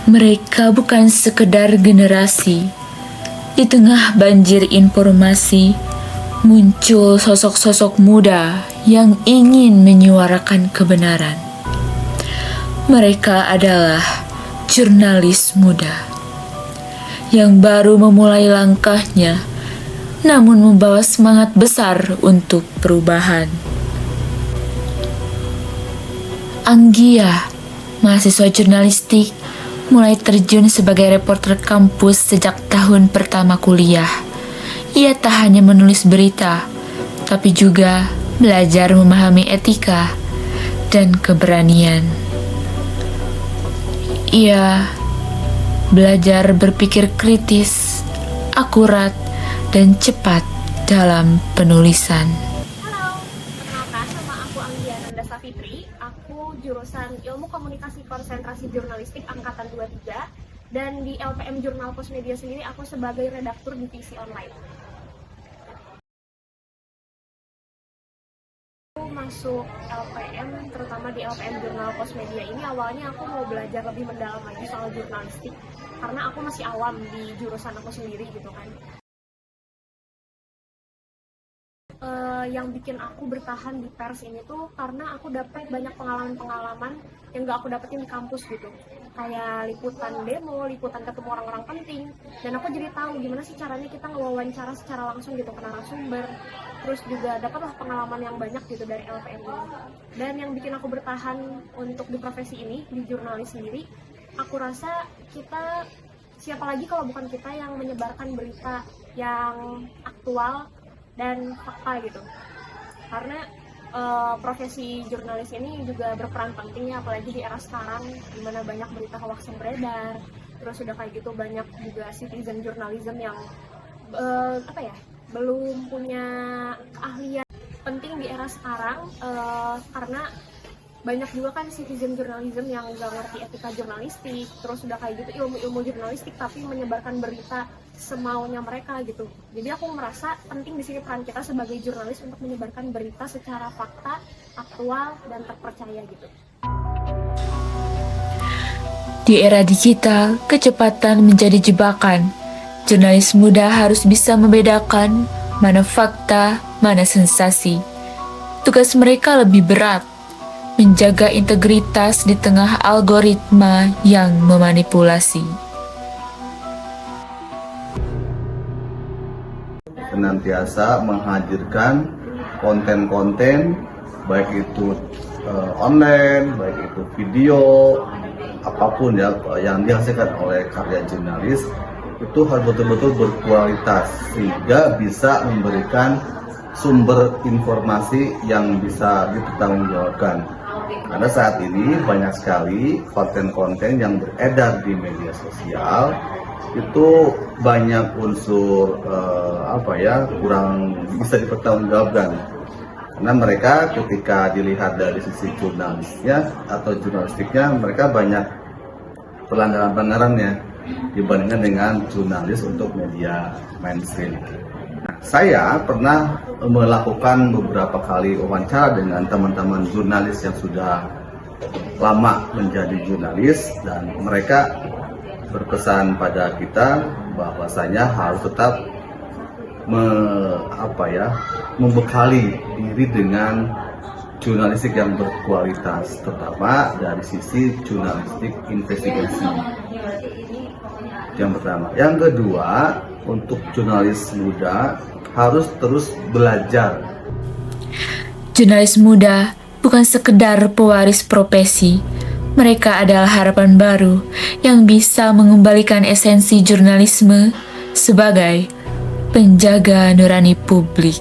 Mereka bukan sekedar generasi. Di tengah banjir informasi, muncul sosok-sosok muda yang ingin menyuarakan kebenaran. Mereka adalah jurnalis muda yang baru memulai langkahnya, namun membawa semangat besar untuk perubahan. Anggia, mahasiswa jurnalistik, mulai terjun sebagai reporter kampus sejak tahun pertama kuliah. Ia tak hanya menulis berita, tapi juga belajar memahami etika dan keberanian. Ia belajar berpikir kritis, akurat, dan cepat dalam penulisan. Halo, perkenalkan nama aku Anggia Nanda Safitri. Aku jurusan Ilmu Komunikasi Konsentrasi Jurnalistik Angkatan 23, dan di LPM Jurnal Pos Media sendiri aku sebagai redaktur divisi online. Aku masuk LPM, terutama di LPM Jurnal Pos Media ini, awalnya aku mau belajar lebih mendalam lagi soal jurnalistik, karena aku masih awam di jurusan aku sendiri gitu kan. Yang bikin aku bertahan di pers ini tuh karena aku dapat banyak pengalaman-pengalaman yang gak aku dapetin di kampus gitu, kayak liputan demo, liputan ketemu orang-orang penting, dan aku jadi tahu gimana sih caranya kita ngewawancara secara langsung gitu ke narasumber. Terus juga dapatlah pengalaman yang banyak gitu dari LPM ini. Dan yang bikin aku bertahan untuk di profesi ini, di jurnalis sendiri, aku rasa kita, siapa lagi kalau bukan kita yang menyebarkan berita yang aktual dan fakta gitu. Karena profesi jurnalis ini juga berperan penting ya, apalagi di era sekarang di mana banyak berita hoax yang beredar. Terus udah kayak gitu banyak juga citizen journalism yang belum punya keahlian penting di era sekarang, karena banyak juga kan citizen journalism yang gak ngerti etika jurnalistik, terus udah kayak gitu ilmu-ilmu jurnalistik tapi menyebarkan berita semaunya mereka gitu. Jadi aku merasa penting di sini peran kita sebagai jurnalis untuk menyebarkan berita secara fakta, aktual, dan terpercaya gitu. Di era digital, kecepatan menjadi jebakan. Jurnalis muda harus bisa membedakan mana fakta, mana sensasi. Tugas mereka lebih berat, menjaga integritas di tengah algoritma yang memanipulasi. Senantiasa menghadirkan konten-konten, baik itu online, baik itu video, apapun ya yang dihasilkan oleh karya jurnalis, itu harus betul-betul berkualitas sehingga bisa memberikan sumber informasi yang bisa dipertanggungjawabkan. Karena saat ini banyak sekali konten-konten yang beredar di media sosial itu banyak unsur kurang bisa dipertanggungjawabkan. Karena mereka ketika dilihat dari sisi jurnalisnya atau jurnalistiknya, mereka banyak pelanggaran-pelanggarannya dibandingkan dengan jurnalis untuk media mainstream. Nah, saya pernah melakukan beberapa kali wawancara dengan teman-teman jurnalis yang sudah lama menjadi jurnalis, dan mereka berpesan pada kita bahwasanya harus tetap membekali diri dengan jurnalistik yang berkualitas, terutama dari sisi jurnalistik investigasi. Yang pertama. Yang kedua, untuk jurnalis muda harus terus belajar. Jurnalis muda bukan sekedar pewaris profesi. Mereka adalah harapan baru yang bisa mengembalikan esensi jurnalisme sebagai penjaga nurani publik.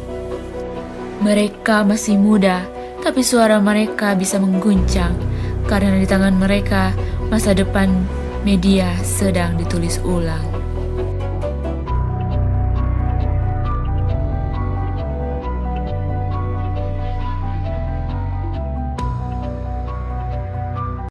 Mereka masih muda, tapi suara mereka bisa mengguncang karena di tangan mereka masa depan media sedang ditulis ulang.